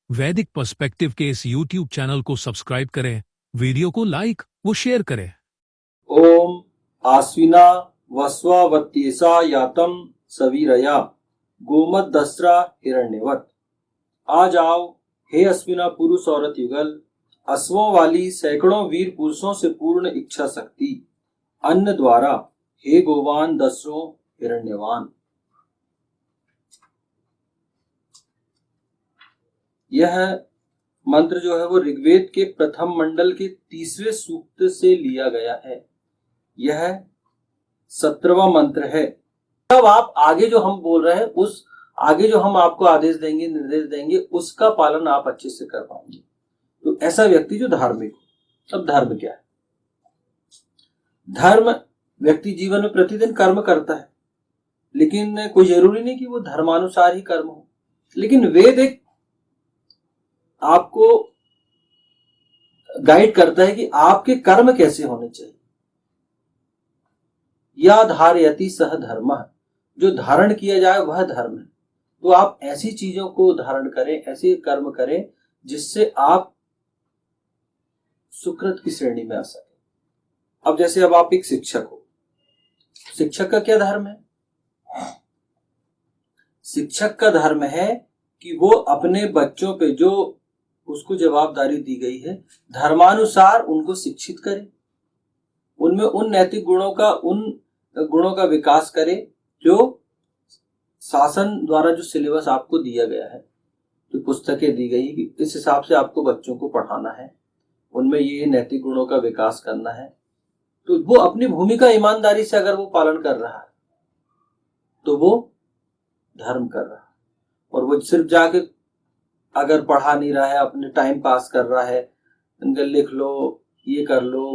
वैदिक पर्सपेक्टिव के इस YouTube चैनल को सब्सक्राइब करें, वीडियो को लाइक व शेयर करें। ओम आश्विना वस्वावत्येषा यातम सवीरया गोमदस्रा हिरण्यवत। आज आओ हे अश्विना पुरुष औरत युगल, अश्वों वाली सैकड़ों वीर पुरुषों से पूर्ण इच्छा शक्ति, अन्न द्वारा हे गोवान दसरों हिरण्यवान। यह मंत्र जो है वो ऋग्वेद के प्रथम मंडल के 30वें सूक्त से लिया गया है। यह 17वां मंत्र है। तब आप आगे जो हम बोल रहे हैं उस आगे जो हम आपको आदेश देंगे, निर्देश देंगे, उसका पालन आप अच्छे से कर पाएंगे। तो ऐसा व्यक्ति जो धार्मिक हो। अब धर्म क्या है? धर्म व्यक्ति जीवन में प्रतिदिन कर्म करता है, लेकिन कोई जरूरी नहीं कि वो धर्मानुसार ही कर्म हो। लेकिन वेद एक आपको गाइड करता है कि आपके कर्म कैसे होने चाहिए। या धारयति सह धर्म, जो धारण किया जाए वह धर्म है। तो आप ऐसी चीजों को धारण करें, ऐसे कर्म करें जिससे आप सुकृत की श्रेणी में आ सके। अब जैसे अब आप एक शिक्षक हो, शिक्षक का क्या धर्म है? शिक्षक का धर्म है कि वो अपने बच्चों पे जो उसको जवाबदारी दी गई है धर्मानुसार उनको शिक्षित करे, उनमें उन नैतिक गुणों का विकास करे जो शासन द्वारा जो सिलेबस आपको दिया गया है, जो पुस्तकें दी गई कि इस हिसाब से आपको बच्चों को पढ़ाना है, उनमें ये नैतिक गुणों का विकास करना है। तो वो अपनी भूमिका ईमानदारी से अगर वो पालन कर रहा है तो वो धर्म कर रहा है। और वो सिर्फ जाके अगर पढ़ा नहीं रहा है, अपने टाइम पास कर रहा है, लिख लो, ये कर लो,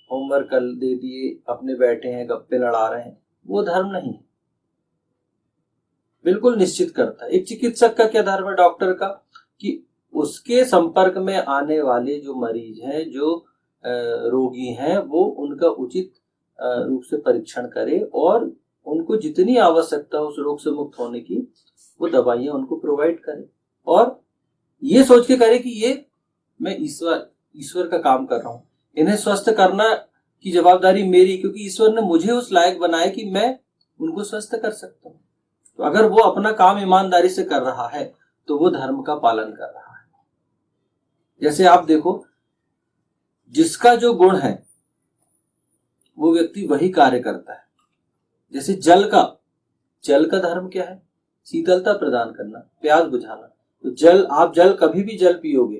होमवर्क कर दे दिए, अपने बैठे हैं गप्पे लड़ा रहे हैं, वो धर्म नहीं। बिल्कुल निश्चित करता है। एक चिकित्सक का क्या धर्म है, डॉक्टर का, कि उसके संपर्क में आने वाले जो मरीज हैं, जो रोगी हैं, वो उनका उचित रूप से परीक्षण करे और उनको जितनी आवश्यकता हो उस रोग से मुक्त होने की, वो दवाइयां उनको प्रोवाइड करे। और ये सोच के करे कि ये मैं ईश्वर का काम कर रहा हूं, इन्हें स्वस्थ करना की जवाबदारी मेरी, क्योंकि ईश्वर ने मुझे उस लायक बनाया कि मैं उनको स्वस्थ कर सकता हूं। तो अगर वो अपना काम ईमानदारी से कर रहा है तो वो धर्म का पालन कर रहा है। जैसे आप देखो, जिसका जो गुण है वो व्यक्ति वही कार्य करता है। जैसे जल का धर्म क्या है? शीतलता प्रदान करना, प्यास बुझाना। तो आप कभी भी जल पियोगे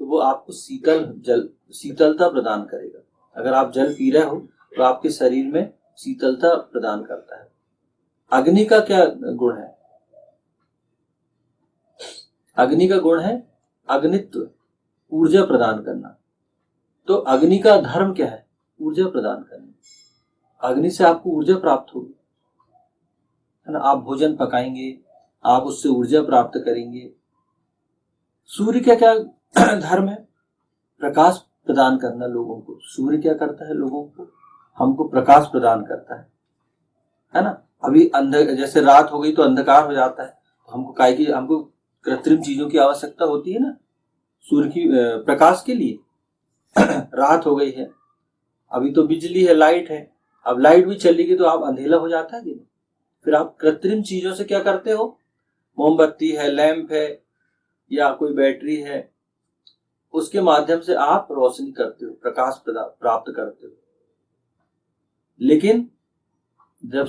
तो वो आपको शीतलता प्रदान करेगा। अगर आप जल पी रहे हो तो आपके शरीर में शीतलता प्रदान करता है। अग्नि का क्या गुण है? अग्नि का गुण है अग्नित्व, ऊर्जा प्रदान करना। तो अग्नि का धर्म क्या है? ऊर्जा प्रदान करना। अग्नि से आपको ऊर्जा प्राप्त होगी, है ना। आप भोजन पकाएंगे, आप उससे ऊर्जा प्राप्त करेंगे। सूर्य का क्या धर्म है? प्रकाश प्रदान करना लोगों को। सूर्य क्या करता है? लोगों को, हमको प्रकाश प्रदान करता है ना। अभी जैसे रात हो गई तो अंधकार हो जाता है, तो हमको कृत्रिम चीजों की आवश्यकता होती है ना, सूर्य की प्रकाश के लिए। रात हो गई है, अभी तो बिजली है, लाइट है। अब लाइट भी चलेगी तो आप अंधेला हो जाता है कि नहीं? फिर आप कृत्रिम चीजों से क्या करते हो? मोमबत्ती है, लैंप है, या कोई बैटरी है, उसके माध्यम से आप रोशनी करते हो, प्रकाश प्राप्त करते हो। लेकिन जब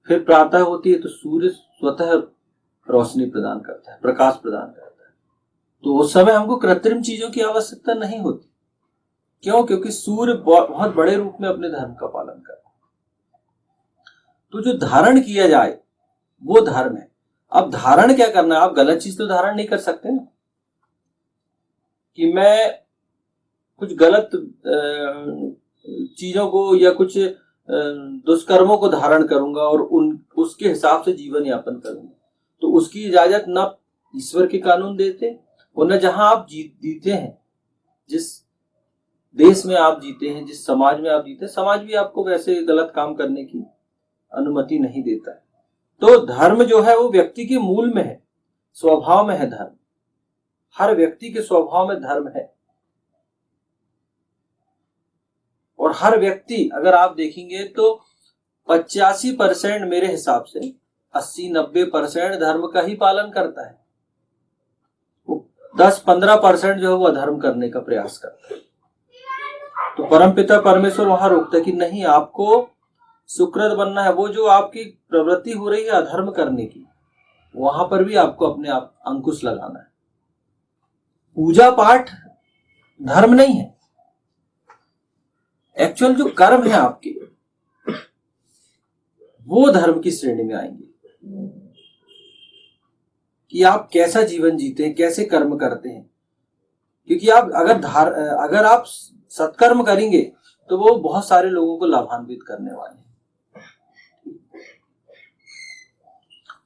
फिर प्रातः होती है तो सूर्य स्वतः रोशनी प्रदान करता है, प्रकाश प्रदान करता है। तो उस समय हमको कृत्रिम चीजों की आवश्यकता नहीं होती। क्यों? क्योंकि सूर्य बहुत बड़े रूप में अपने धर्म का पालन करता है। तो जो धारण किया जाए वो धर्म है। अब धारण क्या करना है? आप गलत चीज तो धारण नहीं कर सकते ना, कि मैं कुछ गलत चीजों को या कुछ दुष्कर्मों को धारण करूंगा और उसके हिसाब से जीवन यापन करूंगा। तो उसकी इजाजत न ईश्वर के कानून देते और न जहां आप जीते हैं, जिस देश में आप जीते हैं, जिस समाज में आप जीते हैं, समाज भी आपको वैसे गलत काम करने की अनुमति नहीं देता है। तो धर्म जो है वो व्यक्ति के मूल में है। स्वभाव में है धर्म, हर व्यक्ति के स्वभाव में धर्म है। और हर व्यक्ति अगर आप देखेंगे तो 85% मेरे हिसाब से 80-90% धर्म का ही पालन करता है। 10-15% जो है वो अधर्म करने का प्रयास करता है। तो परमपिता परमेश्वर वहां रोकता है कि नहीं, आपको सुकृत बनना है। वो जो आपकी प्रवृत्ति हो रही है अधर्म करने की, वहां पर भी आपको अपने आप अंकुश लगाना है। पूजा पाठ धर्म नहीं है, एक्चुअल जो कर्म है आपके वो धर्म की श्रेणी में आएंगे कि आप कैसा जीवन जीते हैं, कैसे कर्म करते हैं। क्योंकि आप अगर आप सत्कर्म करेंगे तो वो बहुत सारे लोगों को लाभान्वित करने वाले हैं।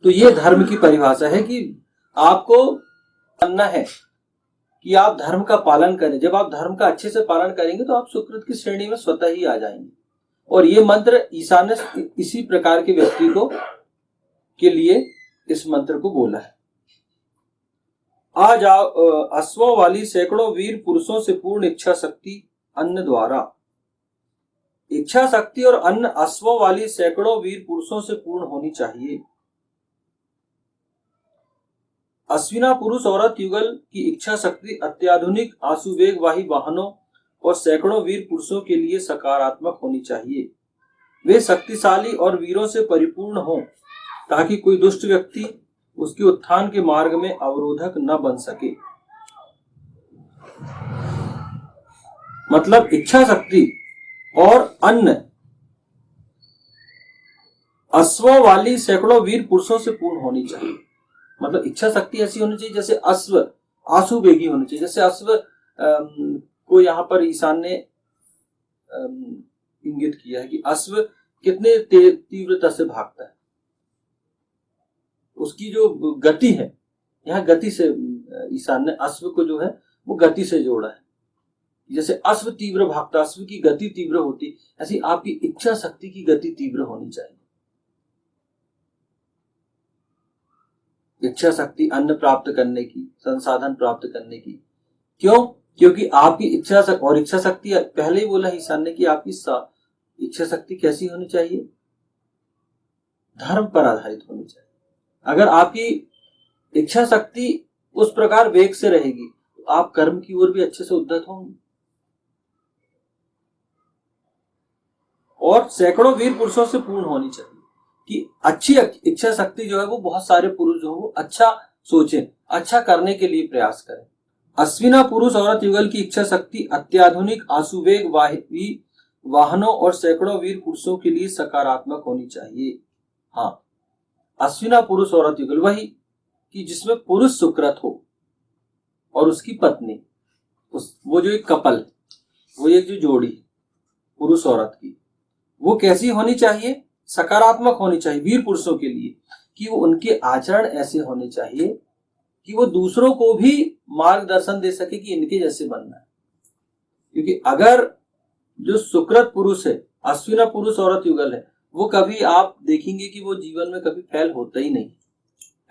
तो ये धर्म की परिभाषा है कि आपको करना है कि आप धर्म का पालन करें। जब आप धर्म का अच्छे से पालन करेंगे तो आप सुकृत की श्रेणी में स्वतः ही आ जाएंगे। और ये मंत्र ईसा ने इसी प्रकार के व्यक्ति को के लिए इस मंत्र को बोला है। आ जाओ अश्वों वाली सैकड़ों वीर पुरुषों से पूर्ण इच्छा शक्ति अन्न द्वारा। इच्छा शक्ति और अन्न अश्वों वाली सैकड़ों वीर पुरुषों से पूर्ण होनी चाहिए। अश्विना पुरुष औरत युगल की इच्छा शक्ति अत्याधुनिक आशुवेगवाही वाहनों और सैकड़ों वीर पुरुषों के लिए सकारात्मक होनी चाहिए। वे शक्तिशाली और वीरों से परिपूर्ण हों ताकि कोई दुष्ट व्यक्ति उसके उत्थान के मार्ग में अवरोधक न बन सके। मतलब इच्छा शक्ति और अन्न अश्वों वाली सैकड़ों वीर पुरुषों से पूर्ण होनी चाहिए। मतलब इच्छा शक्ति ऐसी होनी चाहिए जैसे अश्व आशुवेगी होनी चाहिए। जैसे अश्व को यहाँ पर ईशान ने इंगित किया है कि अश्व कितने तीव्रता से भागता है, उसकी जो गति है, यहाँ गति से ईशान ने अश्व को जो है वो गति से जोड़ा है। जैसे अश्व तीव्र भागता, अश्व की गति तीव्र होती, ऐसी आपकी इच्छा शक्ति की गति तीव्र होनी चाहिए। इच्छा शक्ति अन्न प्राप्त करने की, संसाधन प्राप्त करने की। क्यों? क्योंकि आपकी इच्छा शक्ति और इच्छा शक्ति पहले ही बोला ईशान ने कि आपकी इच्छा शक्ति कैसी होनी चाहिए? धर्म पर आधारित होनी चाहिए। अगर आपकी इच्छा शक्ति उस प्रकार वेग से रहेगी तो आप कर्म की ओर भी अच्छे से उद्यत होंगे। और सैकड़ों वीर पुरुषों से पूर्ण होनी चाहिए कि अच्छी इच्छा शक्ति जो है वो बहुत सारे पुरुष जो है वो अच्छा सोचें, अच्छा करने के लिए प्रयास करें। अश्विना पुरुष औरत युगल की इच्छा शक्ति अत्याधुनिक आशुवेग वाहनों और सैकड़ों वीर पुरुषों के लिए सकारात्मक होनी चाहिए। हाँ, अश्विना पुरुष औरत युगल वही कि जिसमें पुरुष सुकृत हो और उसकी पत्नी, वो जो एक कपल, वो एक जो जोड़ी पुरुष औरत की, वो कैसी होनी चाहिए? सकारात्मक होनी चाहिए वीर पुरुषों के लिए। कि वो उनके आचरण ऐसे होने चाहिए कि वो दूसरों को भी मार्गदर्शन दे सके कि इनके जैसे बनना है। क्योंकि अगर जो सुकृत पुरुष है, अश्विना पुरुष औरत युगल है, वो कभी आप देखेंगे कि वो जीवन में कभी फेल होता ही नहीं।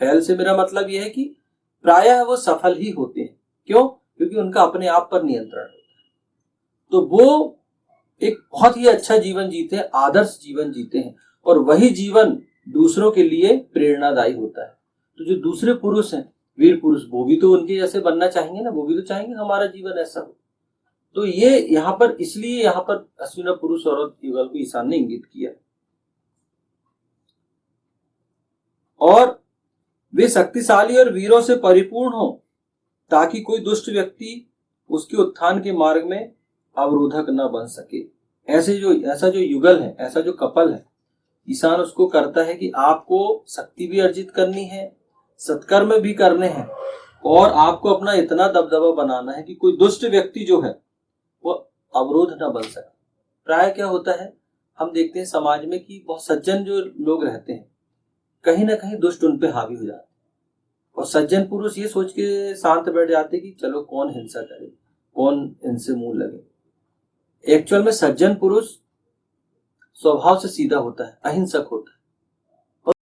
फेल से मेरा मतलब यह है कि प्रायः वो सफल ही होते हैं। क्यों? क्योंकि उनका अपने आप पर नियंत्रण होता है। तो वो एक बहुत ही अच्छा जीवन जीते हैं, आदर्श जीवन जीते हैं, और वही जीवन दूसरों के लिए प्रेरणादायी होता है। तो जो दूसरे पुरुष हैं, वीर पुरुष, वो भी तो उनके जैसे बनना चाहेंगे ना, वो भी तो चाहेंगे हमारा जीवन ऐसा हो। तो ये यहाँ पर, इसलिए यहाँ पर अश्विना पुरुष औरत युगल को ईशान ने इंगित किया। और वे शक्तिशाली और वीरों से परिपूर्ण हो ताकि कोई दुष्ट व्यक्ति उसके उत्थान के मार्ग में अवरोधक न बन सके। ऐसा जो युगल है, ऐसा जो कपल है, ईशान उसको करता है कि आपको शक्ति भी अर्जित करनी है, सत्कर्म भी करने हैं, और आपको अपना इतना दबदबा बनाना है कि कोई दुष्ट व्यक्ति जो है वो अवरोध न बन सके। प्राय क्या होता है, हम देखते हैं समाज में कि बहुत सज्जन जो लोग रहते हैं, कहीं ना कहीं दुष्ट उन पे हावी हो जाते हैं, और सज्जन पुरुष ये सोच के शांत बैठ जाते कि चलो कौन हिंसा करे, कौन इनसे मुंह लगे। एक्चुअल में सज्जन पुरुष स्वभाव से सीधा होता है, अहिंसक होता है।